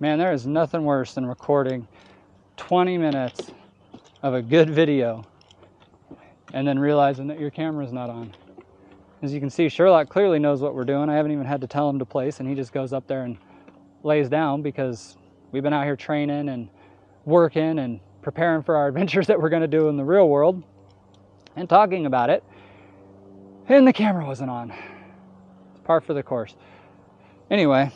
Man, there is nothing worse than recording 20 minutes of a good video and then realizing that your camera's not on. As you can see, Sherlock clearly knows what we're doing. I haven't even had to tell him to place, and he just goes up there and lays down because we've been out here training and working and preparing for our adventures that we're going to do in the real world and talking about it, and the camera wasn't on. It's par for the course. Anyway,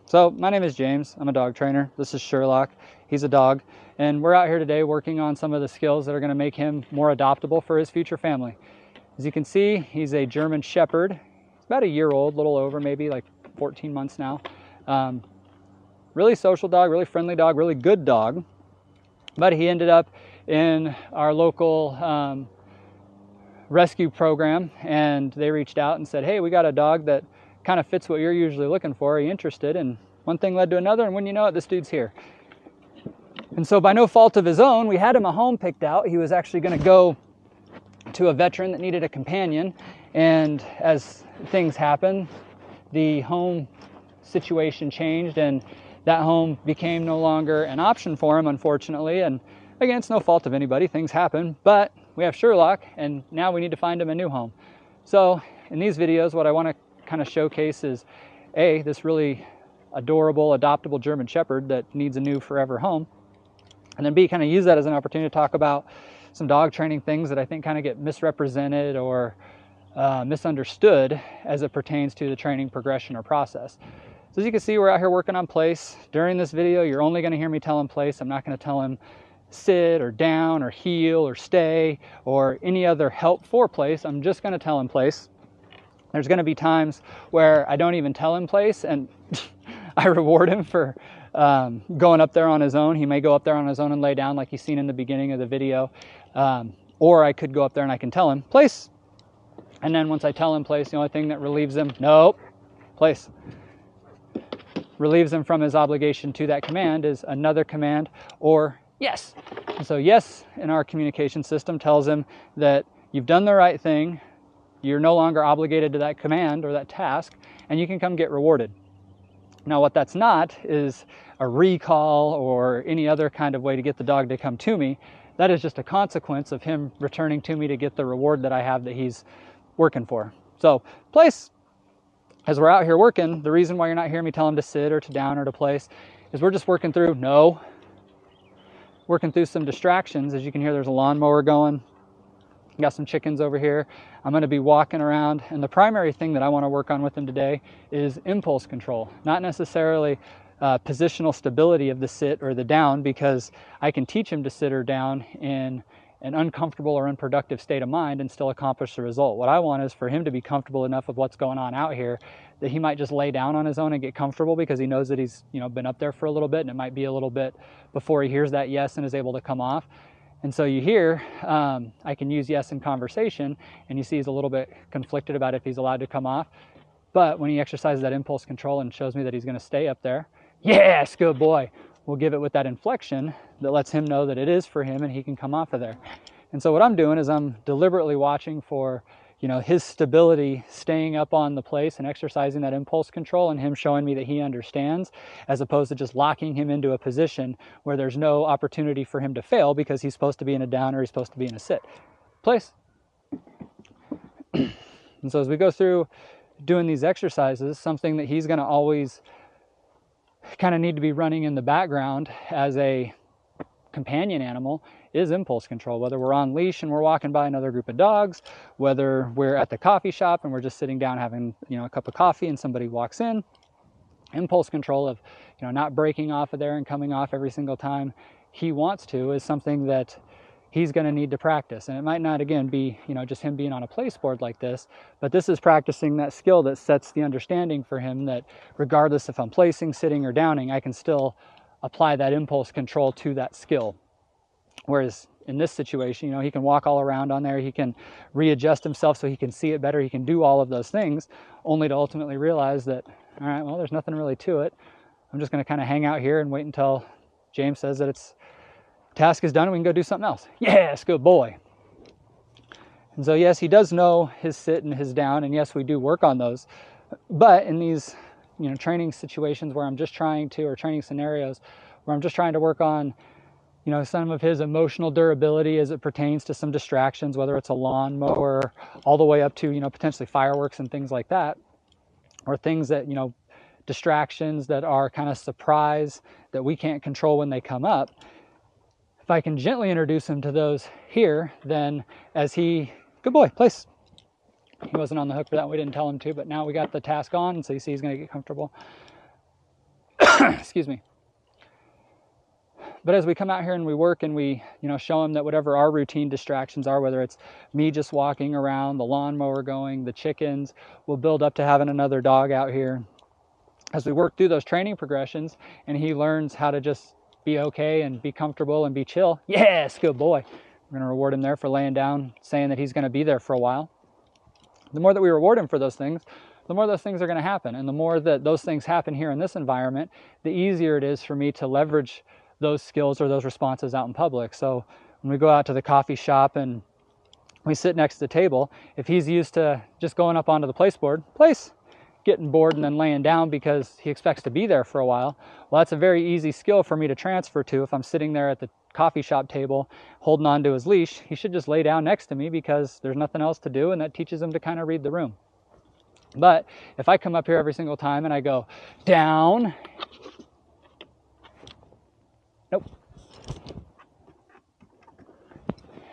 so my name is James. I'm a dog trainer. This is Sherlock. He's a dog, and we're out here today working on some of the skills that are going to make him more adoptable for his future family. As you can see, he's a German Shepherd. He's about a year old, a little over, maybe like 14 months now. Really social dog, really friendly dog, really good dog. But he ended up in our local rescue program, and they reached out and said, hey, we got a dog that kind of fits what you're usually looking for. Are you interested? And one thing led to another, and when you know it, this dude's here. And so by no fault of his own, we had him a home picked out. He was actually going to go to a veteran that needed a companion, and as things happen, the home situation changed, and that home became no longer an option for him, unfortunately. And again, it's no fault of anybody, things happen, but we have Sherlock, and now we need to find him a new home. So in these videos, what I want to kind of showcase is A, this really adorable, adoptable German Shepherd that needs a new forever home, and then B, kind of use that as an opportunity to talk about some dog training things that I think kind of get misrepresented or misunderstood as it pertains to the training progression or process. So as you can see, we're out here working on place. During this video, you're only going to hear me tell him place. I'm not going to tell him sit or down or heel or stay or any other help for place. I'm just going to tell him place. There's going to be times where I don't even tell him place, and I reward him for going up there on his own. He may go up there on his own and lay down like you've seen in the beginning of the video. Or I could go up there and I can tell him place. And then once I tell him place, the only thing that relieves him, nope, place, relieves him from his obligation to that command is another command or yes. And so yes in our communication system tells him that you've done the right thing, you're no longer obligated to that command or that task, and you can come get rewarded. Now what that's not is a recall or any other kind of way to get the dog to come to me. That is just a consequence of him returning to me to get the reward that I have that he's working for. So place, as we're out here working, the reason why you're not hearing me tell him to sit or to down or to place is we're just working through, working through some distractions. As you can hear, there's a lawnmower going. Got some chickens over here. I'm going to be walking around, and the primary thing that I want to work on with him today is impulse control, not necessarily positional stability of the sit or the down, because I can teach him to sit or down in an uncomfortable or unproductive state of mind and still accomplish the result. What I want is for him to be comfortable enough with what's going on out here that he might just lay down on his own and get comfortable because he knows that he's been up there for a little bit, and it might be a little bit before he hears that yes and is able to come off. And so you hear, I can use yes in conversation, and you see he's a little bit conflicted about if he's allowed to come off. But when he exercises that impulse control and shows me that he's going to stay up there, yes, good boy, we'll give it with that inflection that lets him know that it is for him and he can come off of there. And so what I'm doing is I'm deliberately watching for his stability, staying up on the place and exercising that impulse control, and him showing me that he understands, as opposed to just locking him into a position where there's no opportunity for him to fail because he's supposed to be in a down or he's supposed to be in a sit. Place. And so as we go through doing these exercises, something that he's going to always kind of need to be running in the background as a companion animal is impulse control. Whether we're on leash and we're walking by another group of dogs, whether we're at the coffee shop and we're just sitting down having a cup of coffee and somebody walks in, impulse control of not breaking off of there and coming off every single time he wants to is something that he's going to need to practice. And it might not again be just him being on a place board like this, but this is practicing that skill that sets the understanding for him that regardless if I'm placing, sitting, or downing, I can still apply that impulse control to that skill. Whereas in this situation, he can walk all around on there, he can readjust himself so he can see it better, he can do all of those things, only to ultimately realize that, all right, well, there's nothing really to it. I'm just going to kind of hang out here and wait until James says that task is done and we can go do something else. Yes, good boy. And so yes, he does know his sit and his down, and yes, we do work on those. But in these training situations where I'm just trying to, or training scenarios where I'm just trying to work on, some of his emotional durability as it pertains to some distractions, whether it's a lawnmower, all the way up to, potentially fireworks and things like that, or things that, distractions that are kind of surprise that we can't control when they come up. If I can gently introduce him to those here, then good boy, place. He wasn't on the hook for that. We didn't tell him to, but now we got the task on, and so you see he's going to get comfortable. Excuse me. But as we come out here and we work and we, show him that whatever our routine distractions are, whether it's me just walking around, the lawnmower going, the chickens, we'll build up to having another dog out here. As we work through those training progressions and he learns how to just be okay and be comfortable and be chill. Yes, good boy. We're going to reward him there for laying down, saying that he's going to be there for a while. The more that we reward him for those things, the more those things are going to happen. And the more that those things happen here in this environment, the easier it is for me to leverage those skills or those responses out in public. So when we go out to the coffee shop and we sit next to the table, if he's used to just going up onto the place board, getting bored and then laying down because he expects to be there for a while, well, that's a very easy skill for me to transfer to. If I'm sitting there at the coffee shop table holding on to his leash, he should just lay down next to me because there's nothing else to do, and that teaches him to kind of read the room. But if I come up here every single time and I go down, nope,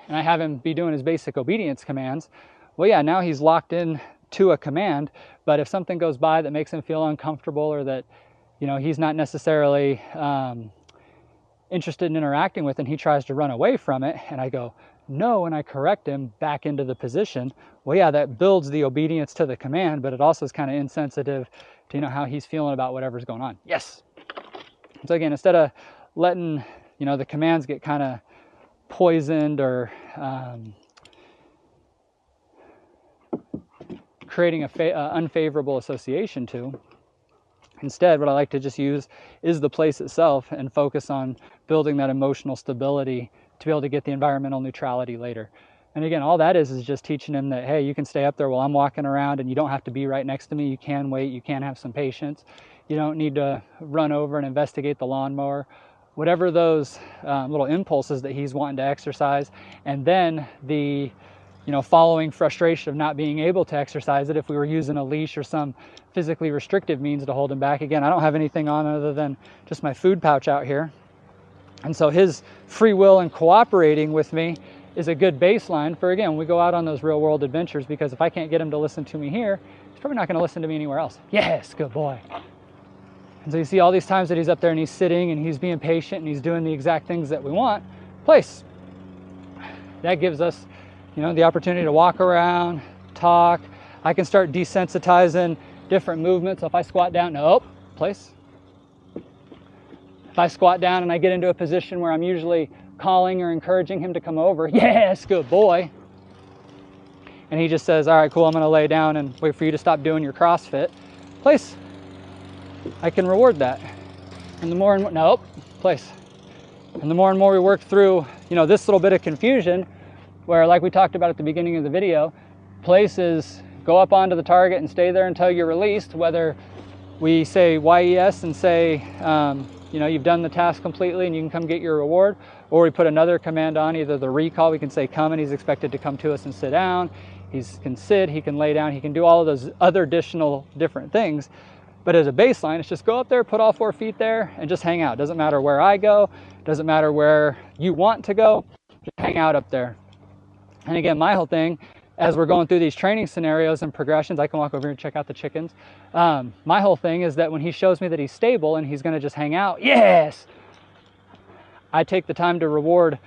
and I have him be doing his basic obedience commands, well, yeah, now he's locked in to a command. But if something goes by that makes him feel uncomfortable, or that, he's not necessarily interested in interacting with, and he tries to run away from it, and I go, no, and I correct him back into the position, well, yeah, that builds the obedience to the command, but it also is kind of insensitive to, how he's feeling about whatever's going on. Yes. So again, instead of letting, the commands get kind of poisoned or creating an unfavorable association to, instead, what I like to just use is the place itself and focus on building that emotional stability to be able to get the environmental neutrality later. And again, all that is just teaching him that, hey, you can stay up there while I'm walking around, and you don't have to be right next to me. You can wait. You can have some patience. You don't need to run over and investigate the lawnmower. Whatever those little impulses that he's wanting to exercise, and then the following frustration of not being able to exercise it if we were using a leash or some physically restrictive means to hold him back. Again, I don't have anything on other than just my food pouch out here. And so his free will and cooperating with me is a good baseline for, again, when we go out on those real world adventures, because if I can't get him to listen to me here, he's probably not going to listen to me anywhere else. Yes, good boy. And so you see all these times that he's up there and he's sitting and he's being patient and he's doing the exact things that we want. Place. That gives us, the opportunity to walk around, talk. I can start desensitizing different movements. So if I squat down, nope, place. If I squat down and I get into a position where I'm usually calling or encouraging him to come over, yes, good boy. And he just says, all right, cool, I'm going to lay down and wait for you to stop doing your CrossFit. Place. I can reward that. And the more and more, nope, place. And the more and more we work through, this little bit of confusion, where, like we talked about at the beginning of the video, place is go up onto the target and stay there until you're released, whether we say YES and say, you've done the task completely and you can come get your reward, or we put another command on, either the recall, we can say come, and he's expected to come to us and sit down. He can sit, he can lay down, he can do all of those other additional different things. But as a baseline, it's just go up there, put all 4 feet there, and just hang out. Doesn't matter where I go, doesn't matter where you want to go, just hang out up there. And again, my whole thing, as we're going through these training scenarios and progressions, I can walk over here and check out the chickens. My whole thing is that when he shows me that he's stable and he's going to just hang out, yes, I take the time to reward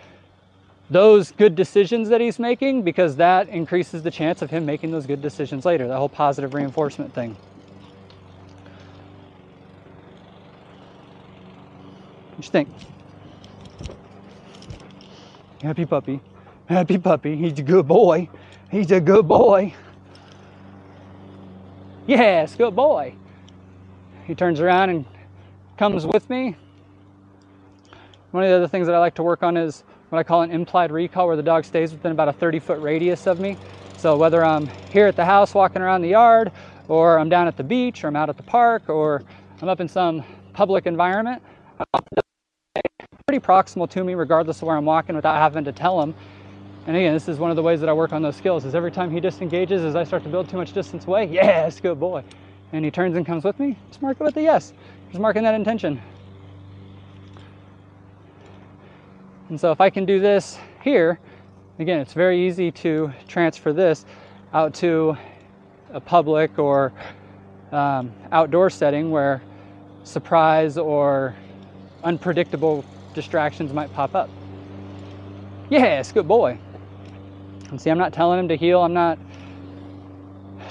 those good decisions that he's making, because that increases the chance of him making those good decisions later, that whole positive reinforcement thing. What you think? Happy puppy. Happy puppy. He's a good boy. He's a good boy. Yes, good boy. He turns around and comes with me. One of the other things that I like to work on is what I call an implied recall, where the dog stays within about a 30-foot radius of me. So whether I'm here at the house walking around the yard, or I'm down at the beach, or I'm out at the park, or I'm up in some public environment, pretty proximal to me regardless of where I'm walking without having to tell him. And again, this is one of the ways that I work on those skills, is every time he disengages, as I start to build too much distance away, yes, good boy. And he turns and comes with me, just mark it with a yes. Just marking that intention. And so if I can do this here, again, it's very easy to transfer this out to a public or outdoor setting where surprise or unpredictable distractions might pop up. Yes, good boy. And see, I'm not telling him to heel. I'm not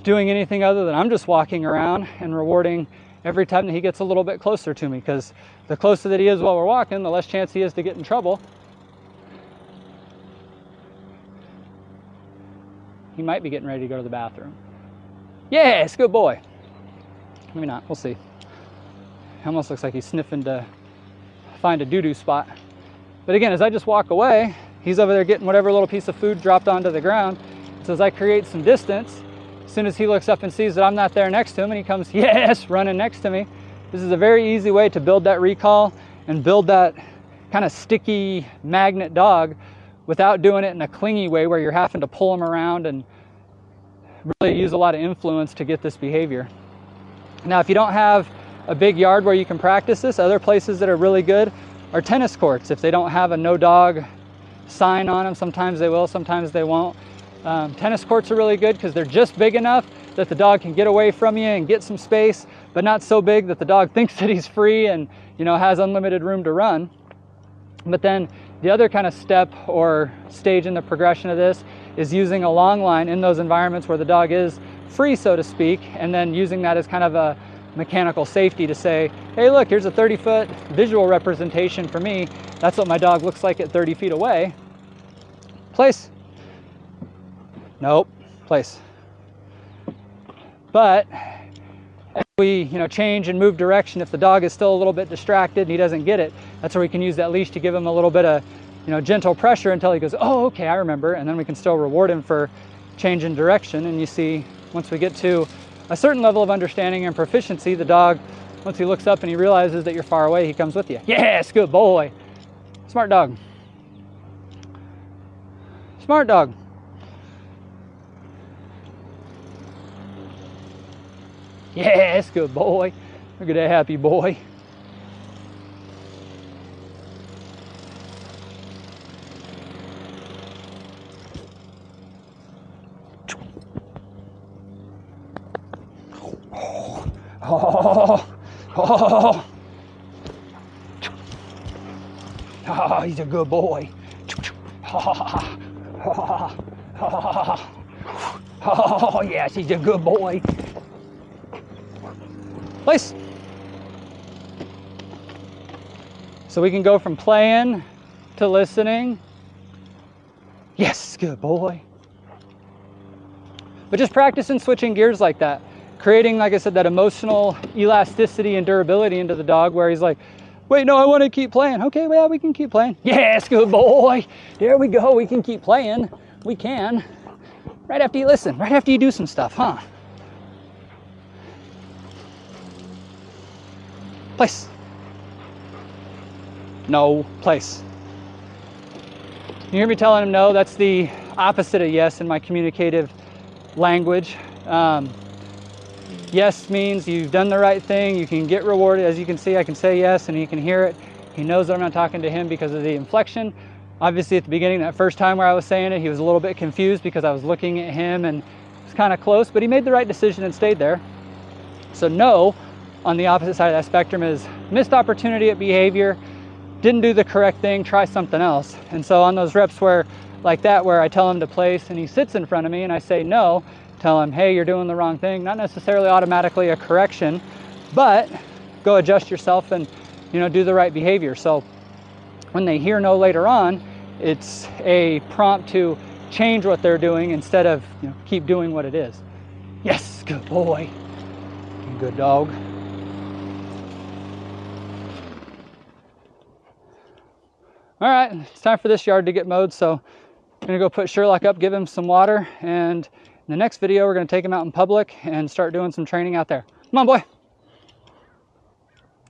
doing anything other than I'm just walking around and rewarding every time that he gets a little bit closer to me, because the closer that he is while we're walking, the less chance he is to get in trouble. He might be getting ready to go to the bathroom. Yes, good boy. Maybe not, we'll see. He almost looks like he's sniffing to find a doo-doo spot. But again, as I just walk away, he's over there getting whatever little piece of food dropped onto the ground. So as I create some distance, as soon as he looks up and sees that I'm not there next to him and he comes, yes, running next to me, this is a very easy way to build that recall and build that kind of sticky magnet dog without doing it in a clingy way where you're having to pull him around and really use a lot of influence to get this behavior. Now, if you don't have a big yard where you can practice this, other places that are really good are tennis courts. If they don't have a no dog sign on them, sometimes they will, sometimes they won't. Tennis courts are really good because they're just big enough that the dog can get away from you and get some space, but not so big that the dog thinks that he's free and, you know, has unlimited room to run. But then the other kind of step or stage in the progression of this is using a long line in those environments where the dog is free, so to speak, and then using that as kind of a mechanical safety to say, hey, look, here's a 30-foot visual representation for me. That's what my dog looks like at 30 feet away. Place. Nope, place. But as we, you know, change and move direction, if the dog is still a little bit distracted and he doesn't get it, that's where we can use that leash to give him a little bit of, you know, gentle pressure until he goes, oh, okay, I remember. And then we can still reward him for change in direction. And you see, once we get to a certain level of understanding and proficiency, the dog, once he looks up and he realizes that you're far away, he comes with you. Yes, good boy. Smart dog. Smart dog. Yes, good boy. Look at that happy boy. Oh, he's a good boy. Oh, yes, he's a good boy. Place. So we can go from playing to listening. Yes, good boy. But just practicing switching gears like that, creating, like I said, that emotional elasticity and durability into the dog where he's like, wait, no, I want to keep playing. Okay, well, we can keep playing. Yes, good boy. There we go. We can keep playing. We can. Right after you listen, right after you do some stuff, huh? Place. No, place. You hear me telling him no? That's the opposite of yes in my communicative language. Yes means you've done the right thing, you can get rewarded. As you can see, I can say yes and he can hear it. He knows that I'm not talking to him because of the inflection. Obviously at the beginning, that first time where I was saying it, he was a little bit confused because I was looking at him and it was kind of close, but he made the right decision and stayed there. So no, on the opposite side of that spectrum, is missed opportunity at behavior, didn't do the correct thing, try something else. And so on those reps where, like that, where I tell him to place and he sits in front of me and I say no, tell him, hey, you're doing the wrong thing, not necessarily automatically a correction, but go adjust yourself and, you know, do the right behavior. So when they hear no later on, it's a prompt to change what they're doing instead of, you know, keep doing what it is. Yes, good boy. Good dog. All right, it's time for this yard to get mowed, so I'm gonna go put Sherlock up, give him some water, and In the next video, we're going to take him out in public and start doing some training out there. Come on, boy.